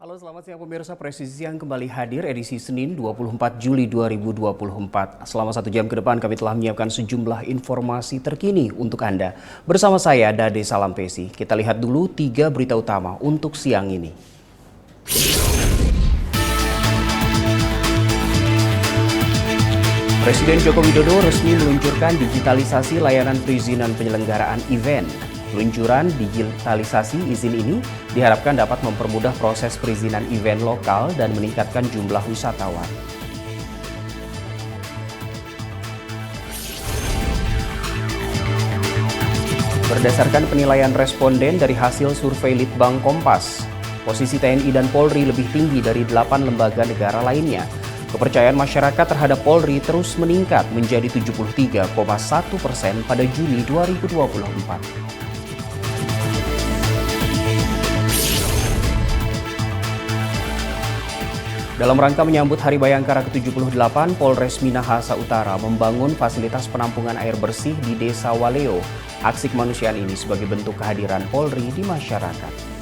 Halo, selamat siang pemirsa. Presisi Siang kembali hadir edisi Senin 24 Juli 2024. Selama 1 jam ke depan kami telah menyiapkan sejumlah informasi terkini untuk Anda. Bersama saya Dade Salampesi. Kita lihat dulu 3 berita utama untuk siang ini. Presiden Joko Widodo resmi meluncurkan digitalisasi layanan perizinan penyelenggaraan event. Peluncuran digitalisasi izin ini diharapkan dapat mempermudah proses perizinan event lokal dan meningkatkan jumlah wisatawan. Berdasarkan penilaian responden dari hasil survei Litbang Kompas, posisi TNI dan Polri lebih tinggi dari 8 lembaga negara lainnya. Kepercayaan masyarakat terhadap Polri terus meningkat menjadi 73,1% pada Juni 2024. Dalam rangka menyambut Hari Bayangkara ke-78, Polres Minahasa Utara membangun fasilitas penampungan air bersih di Desa Waleo. Aksi kemanusiaan ini sebagai bentuk kehadiran Polri di masyarakat.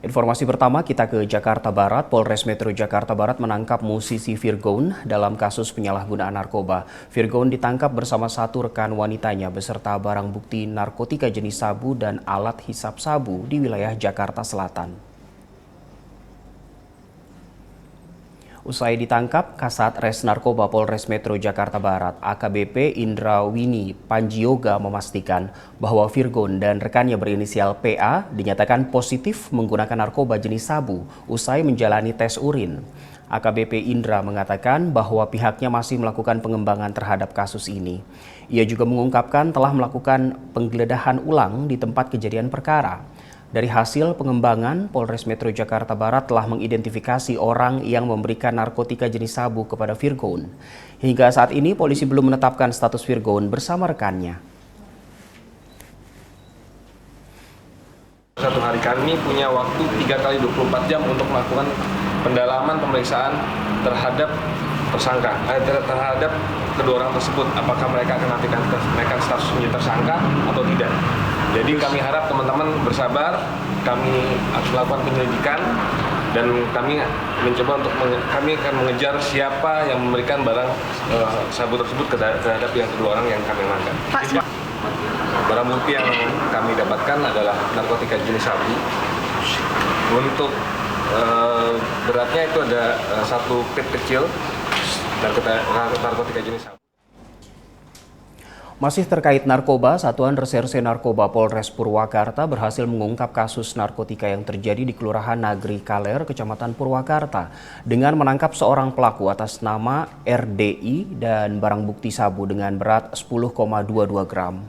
Informasi pertama kita ke Jakarta Barat. Polres Metro Jakarta Barat menangkap musisi Virgon dalam kasus penyalahgunaan narkoba. Virgon ditangkap bersama 1 rekan wanitanya beserta barang bukti narkotika jenis sabu dan alat hisap sabu di wilayah Jakarta Selatan. Usai ditangkap, Kasat Res Narkoba Polres Metro Jakarta Barat AKBP Indra Wini Panjioga memastikan bahwa Virgon dan rekannya berinisial PA dinyatakan positif menggunakan narkoba jenis sabu usai menjalani tes urin. AKBP Indra mengatakan bahwa pihaknya masih melakukan pengembangan terhadap kasus ini. Ia juga mengungkapkan telah melakukan penggeledahan ulang di tempat kejadian perkara. Dari hasil pengembangan, Polres Metro Jakarta Barat telah mengidentifikasi orang yang memberikan narkotika jenis sabu kepada Virgon. Hingga saat ini, polisi belum menetapkan status Virgon bersama rekannya. Satu hari kami punya waktu 3 kali 24 jam untuk melakukan pendalaman pemeriksaan terhadap tersangka, terhadap kedua orang tersebut. Apakah mereka akan nantikan mereka status menjadi tersangka atau tidak. Jadi kami harap teman-teman bersabar, kami harus melakukan penyelidikan dan kami mencoba untuk kami akan mengejar siapa yang memberikan barang sabu tersebut terhadap yang kedua orang yang kami amankan. Barang bukti yang kami dapatkan adalah narkotika jenis sabu. Untuk beratnya itu ada 1 pit kecil narkotika jenis sabu. Masih terkait narkoba, Satuan Reserse Narkoba Polres Purwakarta berhasil mengungkap kasus narkotika yang terjadi di Kelurahan Nagri Kaler, Kecamatan Purwakarta, dengan menangkap seorang pelaku atas nama RDI dan barang bukti sabu dengan berat 10,22 gram.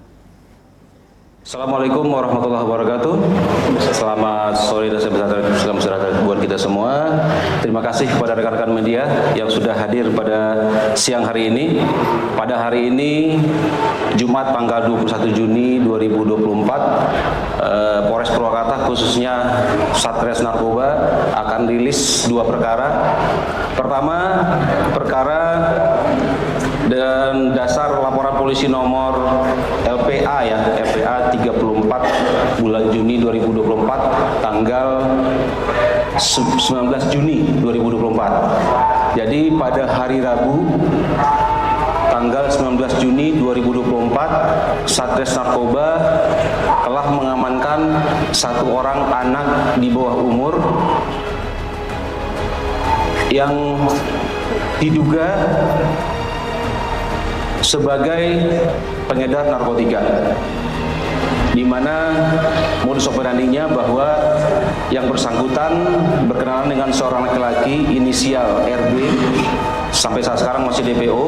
Assalamualaikum warahmatullahi wabarakatuh. Selamat sore dan sejahtera buat kita semua. Terima kasih kepada rekan-rekan media yang sudah hadir pada siang hari ini. Pada hari ini Jumat tanggal 21 Juni 2024, Polres Purwakarta khususnya Satres Narkoba akan rilis 2 perkara. Pertama, perkara dan dasar laporan polisi nomor LPA ya, LPA 34 bulan Juni 2024 tanggal 19 Juni 2024. Jadi pada hari Rabu tanggal 19 Juni 2024 Satres Narkoba telah mengamankan 1 orang anak di bawah umur yang diduga sebagai pengedar narkotika, di mana modus operandinya bahwa yang bersangkutan berkenalan dengan seorang laki-laki inisial RB, sampai saat sekarang masih DPO,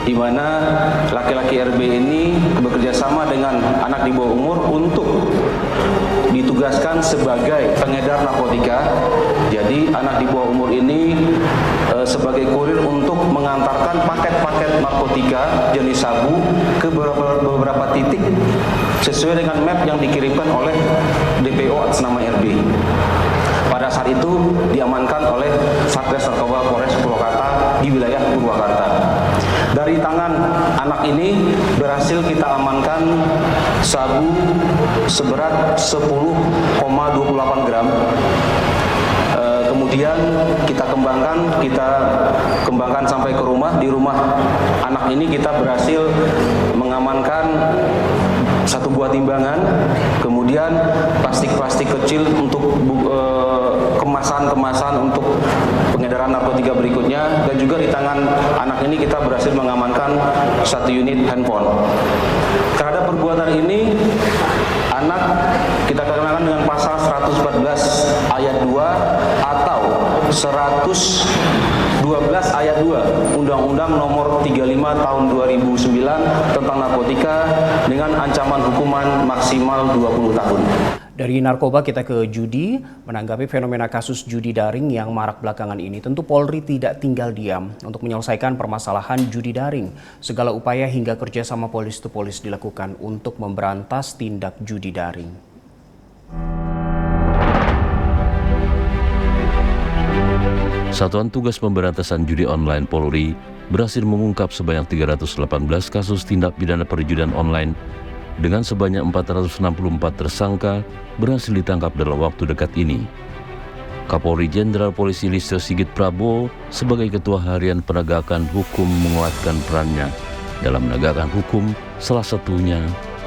di mana laki-laki RB ini bekerja sama dengan anak di bawah umur untuk ditugaskan sebagai pengedar narkotika. Jadi anak di bawah umur ini sebagai kurir untuk mengantarkan paket-paket narkotika jenis sabu ke beberapa titik sesuai dengan map yang dikirimkan oleh DPO atas nama RB. Pada saat itu diamankan oleh Satres Narkoba Polres Purwakarta di wilayah Purwakarta. Dari tangan anak ini berhasil kita amankan sabu seberat 10,28 gram. Kemudian kita kembangkan sampai ke rumah. Di rumah anak ini kita berhasil mengamankan satu buah timbangan, kemudian plastik-plastik kecil untuk kemasan untuk pengedaran narkotika berikutnya, dan juga di tangan anak ini kita berhasil mengamankan 1 unit handphone. Terhadap perbuatan ini, anak kita kenakan dengan pasal 114 ayat 2 atau 112 ayat 2 Undang-Undang Nomor 35 Tahun 2009 tentang narkotika dengan ancaman hukuman maksimal 20 tahun. Dari narkoba kita ke judi. Menanggapi fenomena kasus judi daring yang marak belakangan ini, tentu Polri tidak tinggal diam untuk menyelesaikan permasalahan judi daring. Segala upaya hingga kerjasama polis to polis dilakukan untuk memberantas tindak judi daring. Satuan Tugas Pemberantasan Judi Online Polri berhasil mengungkap sebanyak 318 kasus tindak pidana perjudian online dengan sebanyak 464 tersangka berhasil ditangkap dalam waktu dekat ini. Kapolri Jenderal Polisi Listio Sigit Prabowo sebagai Ketua Harian Penegakan Hukum menguatkan perannya dalam menegakkan hukum, salah satunya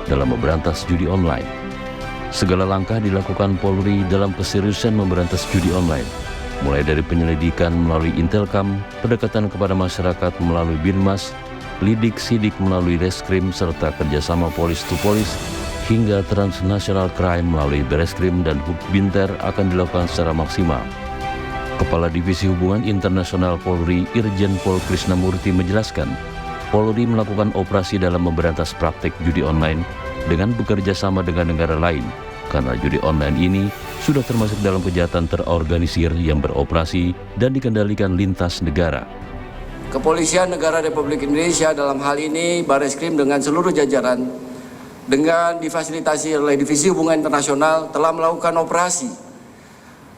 dalam memberantas judi online. Segala langkah dilakukan Polri dalam keseriusan memberantas judi online, mulai dari penyelidikan melalui Intelkam, pendekatan kepada masyarakat melalui Binmas, lidik sidik melalui Reskrim, serta kerjasama polis to polis, hingga transnational crime melalui Bareskrim dan Binter akan dilakukan secara maksimal. Kepala Divisi Hubungan Internasional Polri Irjen Pol Krisnamurti menjelaskan, Polri melakukan operasi dalam memberantas praktik judi online dengan bekerja sama dengan negara lain, karena judi online ini sudah termasuk dalam kejahatan terorganisir yang beroperasi dan dikendalikan lintas negara. Kepolisian Negara Republik Indonesia dalam hal ini Bareskrim dengan seluruh jajaran dengan difasilitasi oleh Divisi Hubungan Internasional telah melakukan operasi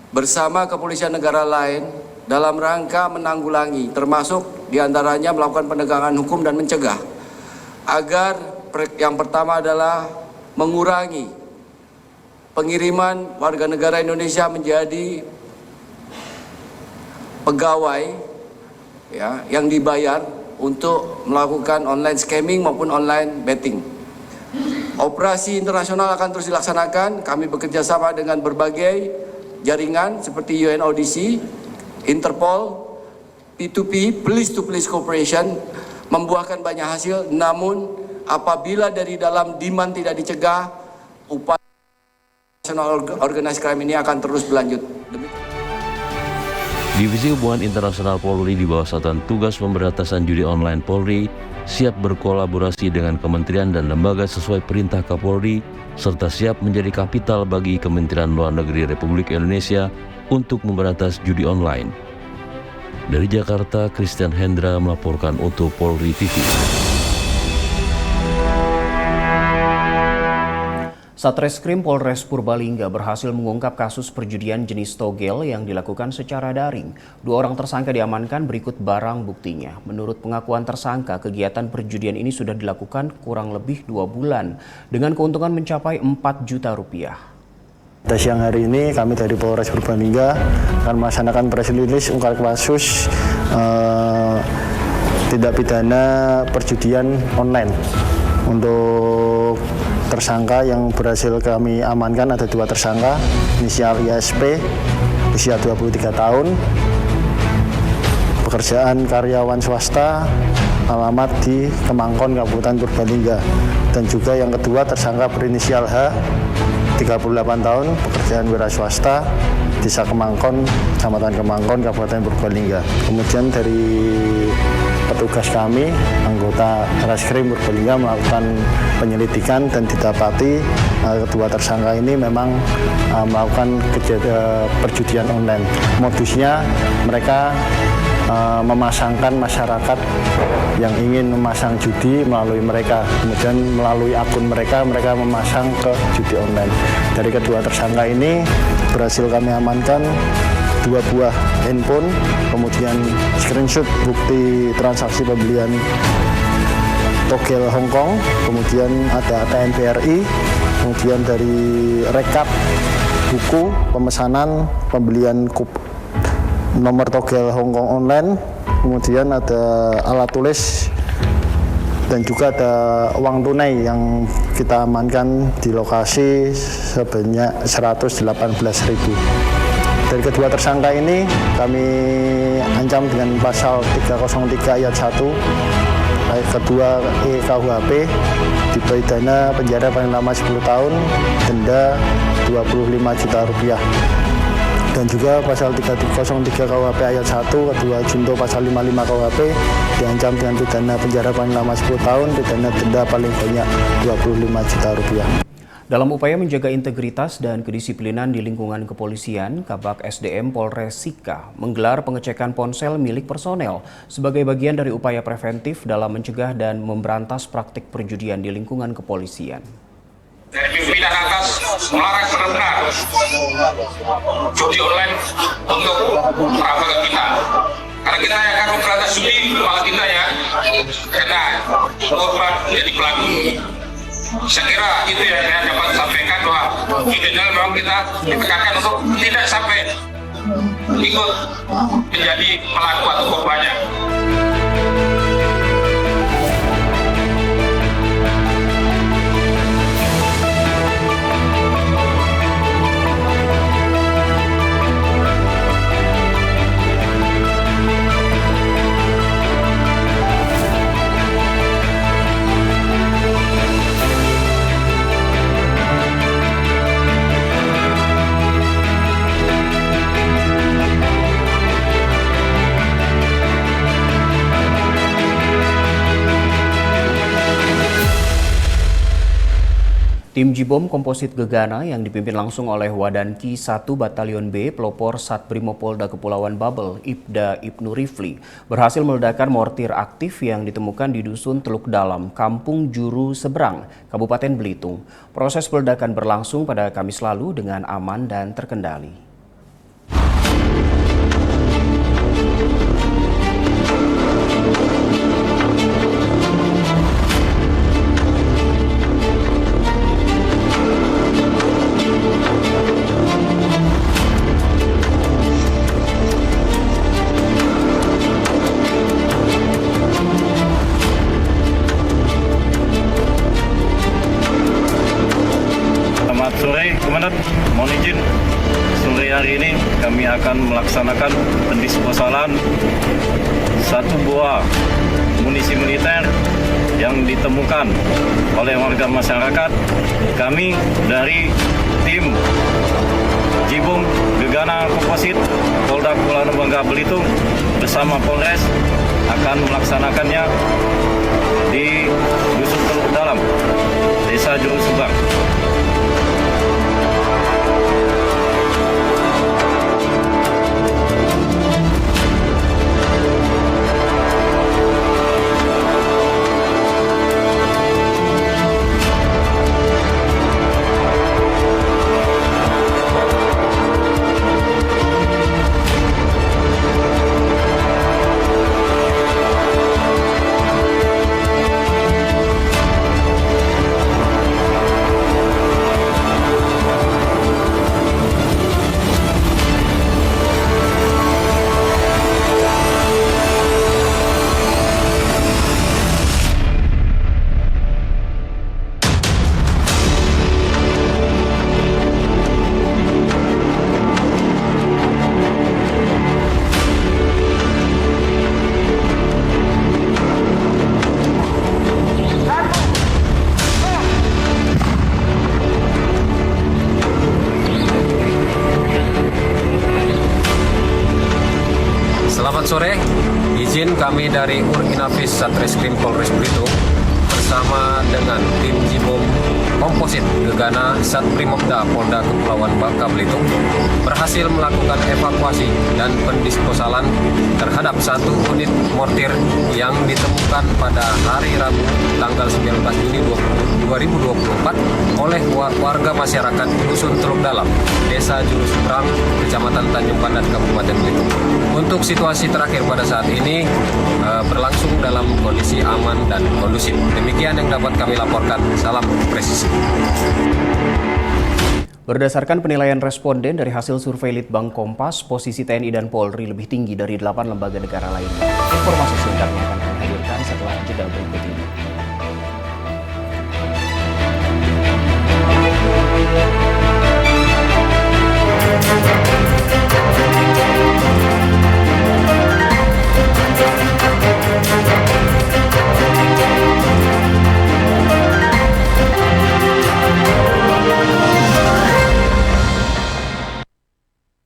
bersama kepolisian negara lain dalam rangka menanggulangi, termasuk diantaranya melakukan penegakan hukum dan mencegah agar yang pertama adalah mengurangi pengiriman warga negara Indonesia menjadi pegawai yang dibayar untuk melakukan online scamming maupun online betting. Operasi internasional akan terus dilaksanakan. Kami bekerja sama dengan berbagai jaringan seperti UNODC, Interpol, P2P, Police to Police Cooperation, membuahkan banyak hasil. Namun apabila dari dalam demand tidak dicegah, upaya nasional organized crime ini akan terus berlanjut. Divisi Hubungan Internasional Polri di bawah Satuan Tugas Pemberantasan Judi Online Polri siap berkolaborasi dengan kementerian dan lembaga sesuai perintah Kapolri, serta siap menjadi kapital bagi Kementerian Luar Negeri Republik Indonesia untuk memberantas judi online. Dari Jakarta, Christian Hendra melaporkan untuk Polri TV. Satreskrim Polres Purbalingga berhasil mengungkap kasus perjudian jenis togel yang dilakukan secara daring. 2 orang tersangka diamankan, berikut barang buktinya. Menurut pengakuan tersangka, kegiatan perjudian ini sudah dilakukan kurang lebih 2 bulan dengan keuntungan mencapai 4 juta rupiah. Pada siang hari ini kami dari Polres Purbalingga akan melaksanakan press release ungkap kasus tindak pidana perjudian online. Untuk tersangka yang berhasil kami amankan ada 2 tersangka, inisial ISP, usia 23 tahun, pekerjaan karyawan swasta, alamat di Kemangkon, Kabupaten Purbalingga. Dan juga yang kedua tersangka berinisial H, 38 tahun, pekerjaan wira swasta, Desa Kemangkon, Kecamatan Kemangkon, Kabupaten Purbalingga. Kemudian dari petugas kami, anggota Reskrim Purbalingga melakukan penyelidikan dan didapati kedua tersangka ini memang melakukan perjudian online. Modusnya mereka memasangkan masyarakat yang ingin memasang judi melalui mereka. Kemudian melalui akun mereka memasang ke judi online. Dari kedua tersangka ini berhasil kami amankan 2 buah handphone, kemudian screenshot bukti transaksi pembelian togel Hongkong, kemudian ada ATM BRI, kemudian dari rekap buku pemesanan pembelian nomor togel Hongkong online, kemudian ada alat tulis dan juga ada uang tunai yang kita amankan di lokasi sebanyak 118.000. Dari kedua tersangka ini kami ancam dengan pasal 303 ayat 1 ayat kedua KUHP, dipidana penjara paling lama 10 tahun, denda 25 juta rupiah. Dan juga pasal 303 KUHP ayat 1 kedua junto pasal 55 KUHP diancam dengan pidana penjara paling lama 10 tahun, pidana denda paling banyak 25 juta rupiah. Dalam upaya menjaga integritas dan kedisiplinan di lingkungan kepolisian, Kabak SDM Polres Sika menggelar pengecekan ponsel milik personel sebagai bagian dari upaya preventif dalam mencegah dan memberantas praktik perjudian di lingkungan kepolisian. Dari pimpinan atas melarang benar-benar judi online untuk perabot kita. Karena kita yang akan memberantas judi, malah kita ya kena korban menjadi pelaku. Saya kira itu yang saya dapat sampaikan, bahwa idealnya memang kita ditekankan untuk tidak sampai ikut menjadi pelaku atau korbannya. Tim Jibom Komposit Gegana yang dipimpin langsung oleh Wadanki 1 Batalion B Pelopor Satbrimopolda Kepulauan Babel, Ibda Ibnu Rifli, berhasil meledakkan mortir aktif yang ditemukan di Dusun Teluk Dalam, Kampung Juru Seberang, Kabupaten Belitung. Proses peledakan berlangsung pada Kamis lalu dengan aman dan terkendali. Sore, Komandan, mohon izin, sore hari ini kami akan melaksanakan pendisposalan 1 buah munisi militer yang ditemukan oleh warga masyarakat. Kami dari tim Jibom Gegana Komposit Polda Kepulauan Bangka Belitung bersama Polres akan melaksanakannya di Dusun Teluk Dalam, Desa Juru Seberang. Selamat sore, izin kami dari Urinafis Satreskrim Polres Belitung bersama dengan tim Jibom Komposit Wasit Gegana Satbrimopda Polda Kepulauan Bangka Belitung berhasil melakukan evakuasi dan pendisposalan terhadap satu unit mortir yang ditemukan pada hari Rabu tanggal 19 Juni 2024 oleh warga masyarakat Dusun Teluk Dalam, Desa Jurus Seberang, Kecamatan Tanjung Pandan, Kabupaten Belitung. Untuk situasi terakhir pada saat ini berlangsung dalam kondisi aman dan kondusif. Demikian yang dapat kami laporkan. Salam presisi. Berdasarkan penilaian responden dari hasil survei Litbang Kompas, posisi TNI dan Polri lebih tinggi dari 8 lembaga negara lainnya. Informasi selengkapnya akan